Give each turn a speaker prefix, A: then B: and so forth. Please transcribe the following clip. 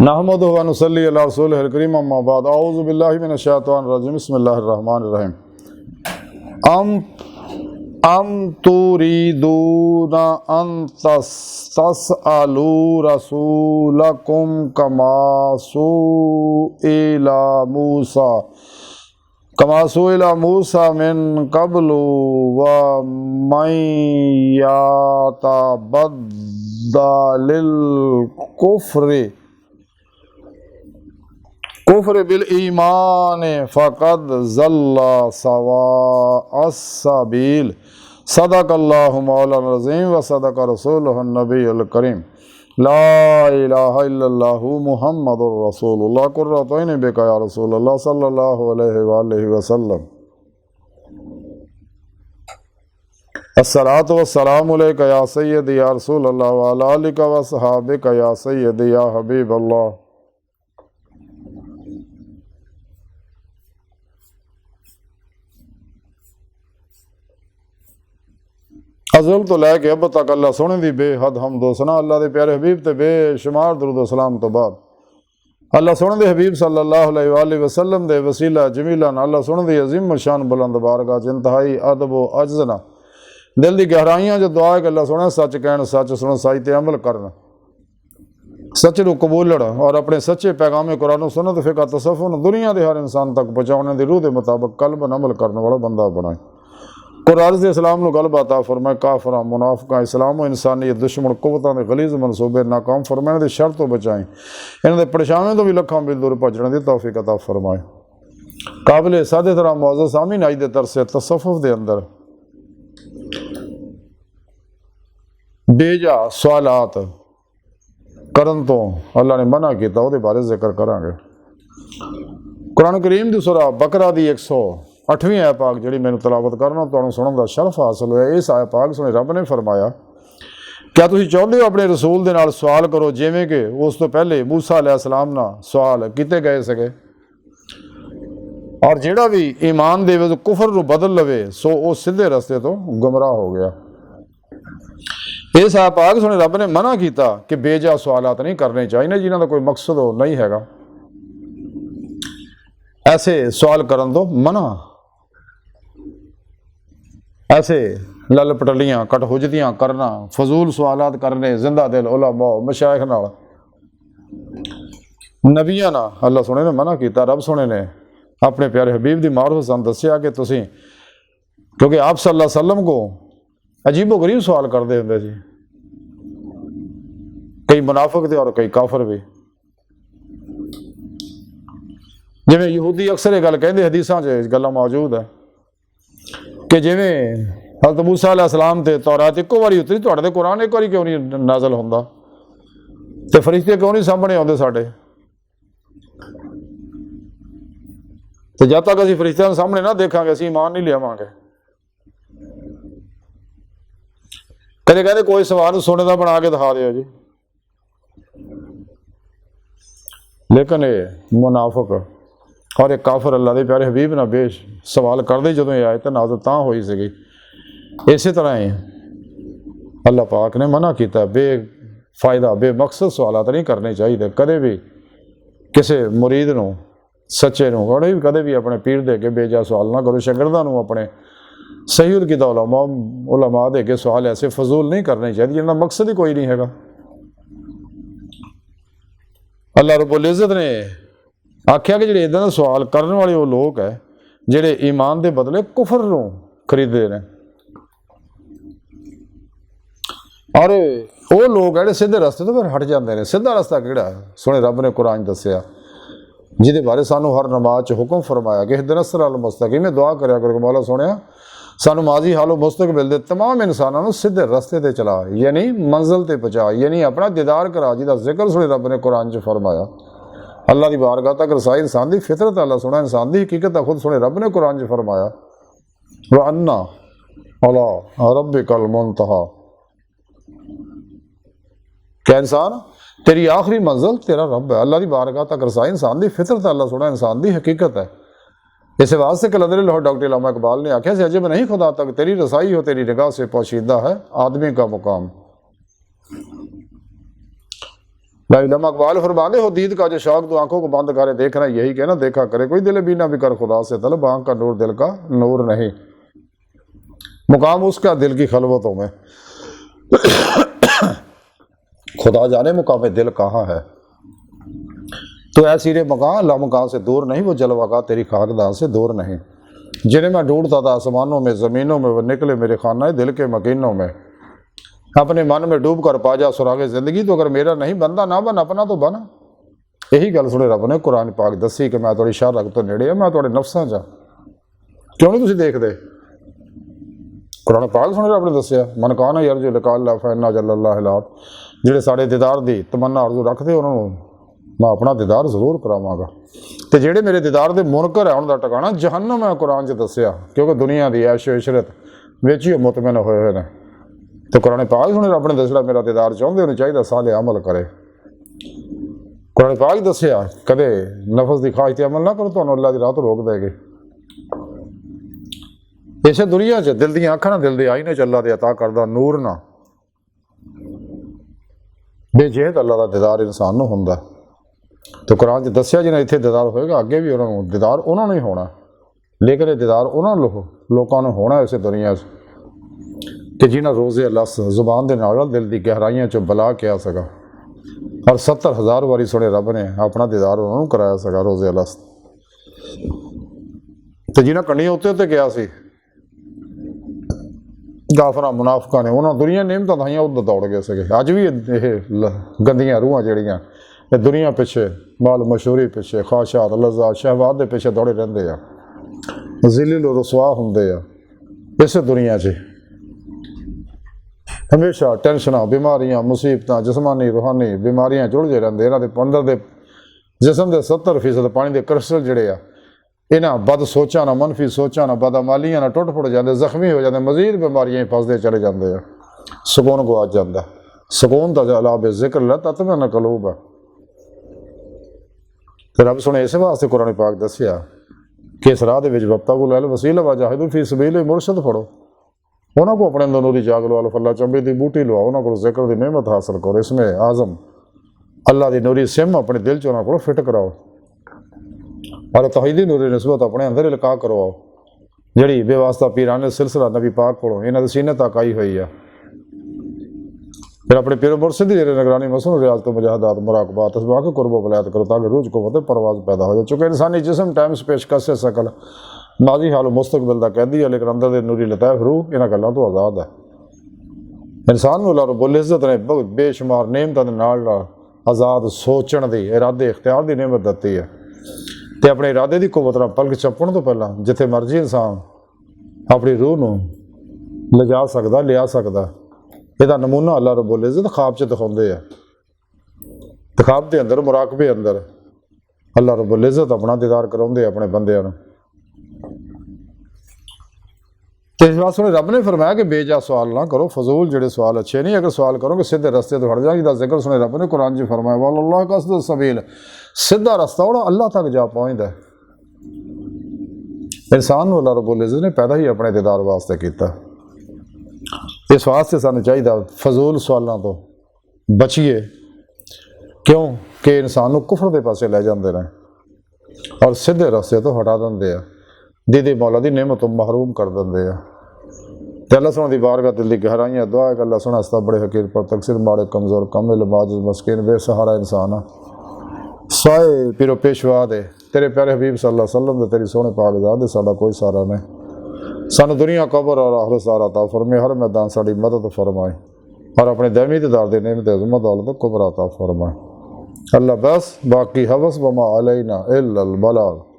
A: नहमदुहु व नुसल्ली अला रसूलिहिल करीम अम्मा बाद अऊज़ु बिल्लाहि मिनश शैतानिर रजीम बिस्मिल्लाहिर रहमानिर रहीम। अम तुरीदूना अन तसअलू रसूलकुम कमा सुइला मूसा मिन क़ब्लु व मन यतबद्दलिल कुफ्र बिल ईमान फ़क़द ज़ल्ला सवाअस सबील। सदक़ल्लाहु मौलाना अज़ीम व सदक़ रसूलुहुन नबियुल करीम। ला इलाहा इल्लल्लाहु मुहम्मदुर रसूलुल्लाह कुर्रतु ऐनी बिका या रसूलल्लाह सल्लल्लाहु अलैहि वसल्लम। अस्सलातु वस्सलामु अलैका या सय्यदी या रसूलल्लाह व अला आलिका व अस्हाबिका या सय्यदी या हबीबल्लाह। अज़ल तो लैके अब तक अल्लाह सोने दी बेहद हमदो सना अल्लाह दे प्यारे हबीब ते बेशुमार दरूद व सलाम तो बाद अल्लाह सोने दे हबीब सल्लल्लाहु अलैहि वसल्लम दे वसीला जमीला अल्लाह सोने दी अजीम शान बुलंद बारगाह च इंतहाई अदब व अज्ज़ दिल दी गहराइयां जो दुआ है कि अल्लाह सोने सच कहन सच सुन सच ते अमल करन सच नूं कबूलण और अपने सच्चे पैगामे कुरान सुन्नत फिक़ह तसव्वुफ़ दुनिया दे हर इंसान तक पहुँचाने दी रूह दे मुताबिक कल्बन अमल करने वाला बंदा बनाए। कुरान से इस्लाम नूं गलबा अता फरमाए। काफिरां मुनाफिकां इस्लाम व इंसानियत दुश्मन कुव्वतां दे गलीज़ मनसूबे नाकाम फरमाए दे शर तो बचाएं। इन्हां दे परेशानियों तो भी लखां मील दूर भजण दी तौफीक अता फरमाए। काबिल सादे तरह मौजूद सामीन आज दे तरसे तसव्वुफ़ दे अंदर बेजा सवालात करन तो अल्लाह ने मना किया उहदे बारे जिक्र करांगे। कुरान करीम दी सूरा बकरा दी 108वीं आयत पाक जिहड़ी मैनूं तलावत करना तुहानूं सुणन दा शरफ हासिल होया। इस आयत पाक सुने रब ने फरमाया, क्या तुसीं चाहुंदे हो अपने रसूल दे नाल सवाल करो जिवें कि उस तो पहले मूसा अलैहिस्सलाम नाल सवाल कीते गए सके, और जिहड़ा भी ईमान देवे तो कुफर नूं बदल लवे सो वो सीधे रस्ते तो गुमराह हो गया। इस आयत पाक सुने रब ने मना किया कि बेजा सवालात नहीं करने चाहिए जिन्हां दा कोई मकसद हो नहीं हैगा। ऐसे सवाल करन दो मना, ऐसे लल पटलियां कटहुजतियां करना, फजूल सवालात करने जिंदा दिल उलमा मशाइख नाल नबियां नाल अल्लाह सोने ने मना किया। रब सोने ने अपने प्यारे हबीब दी मारुफ सन दस्या कि तुसीं क्योंकि आप सल्लल्लाहु अलैहि वसल्लम को अजीबो गरीब सवाल करते होंगे जी, कई मुनाफिक थे और कई काफिर भी। जिवें यहूदी अक्सर ये गल कहते हदीसां च गल्लां मौजूद है कि जिवें हज़रत मूसा अलैहिस्सलाम ते तौरात इक्को बारी उतरी, तुहाडे ते कुरान एक बारी क्यों नहीं नाज़िल हुंदा ते फरिश्ते क्यों नहीं सामने आउंदे साडे, ते जब तक असीं फरिश्तियां सामने ना देखांगे असीं ईमान नहीं लियावांगे। कदे कहते कोई सवाल सोने का बना के दिखा दिओ जी, लेकिन ये मुनाफिक और एक काफिर अल्लाह के प्यारे हबीब ना बेश सवाल करते जो ये आयत नाज़िल तां होई सीगी। इस तरह ही अल्लाह पाक ने मना किया बेफायदा बेमकसद सवालात नहीं करने चाहिए। कदे भी किसी मुरीद नूं सच्चे नूं कदे भी अपने पीर दे के बेजा सवाल ना करो। शागिर्दां नूं अपने सही कीता उलमा दे के सवाल ऐसे फजूल नहीं करने चाहिए जिन्होंने मकसद ही कोई नहीं है। अल्लाह रब्बुल इज़्ज़त ने आख्या कि जिहड़े इदां दा सवाल करने वाले वो लोग है जिहड़े ईमान के बदले कुफर नूं खरीदते हैं, और वो लोग है सीधे रस्ते तो फिर हट जाते हैं। सीधा रस्ता किहड़ा है सुने रब ने कुरान दस्या, जिहदे बारे सानू हर नमाज च हुक्म फरमाया कि इहदिना सिरातल मुस्तकीम में दुआ करया करो, मौला सोनिया सानू माजी हालो मुस्तकबिल दे तमाम इंसानों को सीधे रस्ते ते चला, यानी मंजिल ते पहुँचा, यानी अपना दीदार करा, जिहदा जिक्र सुने रब ने कुरान च फरमाया। अल्लाह की बारगाह तक रसाई इंसान की फितरत अल्लाह सुना इंसान की हकीकत खुद सुने रब ने कुरान च फरमाया व अन्ना अला रब्बिकल मुंतहा, क्या इंसान तेरी आखिरी मंजिल तेरा रब है। अल्लाह की बारगाह तक रसाई इंसान की फितरत अल्लाह सुना इंसान की हकीकत है। इस वास्ते कलंदर लाहौर डॉक्टर इल्लामा इकबाल ने आख्या से अजब नहीं खुदा तक तेरी रसाई हो तेरी निगाह से पोशीदा है आदमी का मुकाम। लाइलामा इकबाल फरमाते हो दीद का जो शौक तो आंखों को बंद करे देख रहा है, यही कहना देखा करे कोई दिल बीना भी कर खुदा से तलब, आंख का नूर दिल का नूर नहीं, मुकाम उसका दिल की खलवतों में, खुदा जाने मुकाम दिल कहाँ है। तो ऐसी रे मकान अल्लाह मकान से दूर नहीं, वो जलवागा तेरी खाकदान से दूर नहीं, जिन्हें मैं ढूंढता था आसमानों में ज़मीनों में, वो निकले मेरे खाना दिल के मकीनों में, अपने मन में डूब कर पा जा सुरागे ज़िंदगी, तो अगर मेरा नहीं बनता ना बन अपना तो बना। यही गल सुने रब ने कुरान पाक दसी कि मैं थोड़ी शाह रख तो नेड़े है, मैं थोड़े नफ्सां चा, क्यों नहीं तुसीं देखदे? कुरान पाक सुने रब ने दसिया मन काना यरजु लिका अल्लाह फइन्ना जल्लल्लाहु अलैहि, ਜਿਹੜੇ ਸਾਡੇ ਦੀਦਾਰ ਦੀ ਤਮੰਨਾ ਆਰਜ਼ੂ ਰੱਖਦੇ ਉਹਨਾਂ ਨੂੰ मैं अपना दीदार जरूर करावांगा, तो जेडे मेरे दीदार के मुनकर है उनका टिकाना जहन्नम है कुरान च दसिया, क्योंकि दुनिया की ऐशो इशरत विच ही मुतमिन होए हुए हैं। तो कुरान पाक सुने रब ने दसड़ा मेरा दीदार चाहते उन्हें चाहिए साले अमल करे। कुरान पाक दसिया कदे नफस की ख्वाहिश अमल ना करो, तो अल्लाह की राह तो रोक देगी। इसे दुनिया च दिल दी अखां ना दिल दे आईने च अल्लाह दे अता करदा नूर ना बेजेहत अल्लाह का दीदार इंसान नूं हुंदा। तो कुरान च दसिया जिन्हें इत्थे दीदार होएगा अगे भी उन्होंने दीदार उन्होंने ही होना, लेकिन ये दीदार उन्होंने लोगों ने होना इस दुनिया कि जिन्हें रोज़े लस जुबान के नाल दिल की गहराइयों चो बला किया सका, और 70,000 वारी सुने रब ने अपना दीदार उन्होंने कराया सका रोज़े लस। तो जिन्हें कंडियां उत्ते उत्ते गया सी काफरा मुनाफिकां ने, उन्होंने दुनिया नेमतां दाइयां उधर दौड़ गए थे। अज भी ये गंदियां रूहां जिहड़ियां दुनिया पिछे माल मशहूरी पिछे ख्वाहिशात लज़्ज़ात शहवात के पिछे दौड़े रहते हैं, ज़िल्ल रसवा होंदे आ इस दुनिया च हमेशा टेंशन बीमारियां मुसीबत जिसमानी रूहानी बीमारियां जुड़ते रहते। इन्हों के अंदर के जिसम के 70% पानी के क्रिस्टल जोड़े आ इन्हों बद सोचा ना मनफी सोचा ना बदअमालियां ना टुट फुट जाते जख्मी हो जाते, मजीद बीमारियां फसते चले जाते हैं, सुकून गुआच जाता। सुकून का अला बेजिक्र ला तत्मइन्न क़ुलूब है। तो रब सुने इस वास्ते कुरान पाक दसिया कि इस राह वक्ता को लैल वसीला वाजाहिदु फी सबील मुरशद फड़ो, उन्होंने को अपने अंदर नूरी जाग लवा लो, फल्ला चंबी की बूटी लवाओ, उन्होंने को जिक्र की नेमत हासिल करो, इसमें आज़म अल्लाह की नूरी सिम अपने दिल च उन्होंने को फिट कराओ, और तौहीदी नूरी निस्बत अपने अंदर इल्का करवाओ, जी बेवास्ता पीराने सिलसिला नबी पाक को इन्होंने सीने तक आई हुई है। फिर अपने पीर मुर्शिद की निगरानी मसनू रियाज तो मुजाहदात मुराकबात इसबा के कुर्बो वलायत करो ताकि रूज को वत परवाज पैदा हो जाए। चूँकि इंसानी जिसम टाइम स्पेस कसे सकल माजी हाल मुस्तकबिल का कहती है, लेकिन अंदर के नूरी लतैफ रूह इन्होंने गलों तो आज़ाद है। इंसान अल्लाह रब्बुल इज़्ज़त ने बेशुमार नेमतां दे नाल आज़ाद सोचण दी इरादे इख्तियार की नेमत दी है, तो अपने इरादे की कुवत नाल पलक झपकण तो पहला जिथे मर्जी इंसान अपनी रूह नूं लिजा सकदा लिया सकदा। यदा नमूना अल्लाह रब्बुल इज़्ज़त ख्वाब च दिखाते हैं, तो ख्वाब के अंदर मुराकबे अंदर अल्लाह रब्बुल इज़्ज़त अपना दीदार कराउंदे अपने बंदियां नूं। तो इस वास्ते रब ने फरमाया कि बेजा सवाल ना करो, फजूल जेडे सवाल अच्छे नहीं, अगर सवाल करोगे सीधे रस्ते तो हट जाएगी। जिसका जिक्र सुने रब ने कुरान च फरमाया वल्लाह कसद सबील, सीधा रस्ता और अल्लाह तक जा पहुँचता है। इंसान अल्लाह रब्बुल इज़्ज़त ने पैदा ही अपने दीदार वास्ते किया। इस वास्ते सानू चाहिए फजूल सवालों तो बचिए, क्यों कि इंसान कुफर के पासे लै जाते हैं और सीधे रस्ते तो हटा देंगे, दीदी मौला की नेमत तो महरूम कर देंगे। तो अल्लाह सुना दी बारगाह दिल की गहराइयाँ दुआ है कि अल्लाह सुना अस्ता बड़े हकीर पर तकसीर माड़े कमज़ोर कमिल माजिज़ मस्किन बेसहारा इंसान साए पीरो पेशवा दे तेरे प्यारे हबीब सल्लल्लाहु अलैहि वसल्लम दे तेरी सोहने पाक ज़ात दे साडा कोई सारा नहीं। सानू दुनिया कबर और आखिरत सारा अता फरमाए, हर मैदान साड़ी मदद फरमाए और अपने दैमी दीदार दे नेमत अज़मत दौलत कुबरा अता फरमाए। अल्लाह बस बाकी हवस वमा अलैना इल्लल बलाग।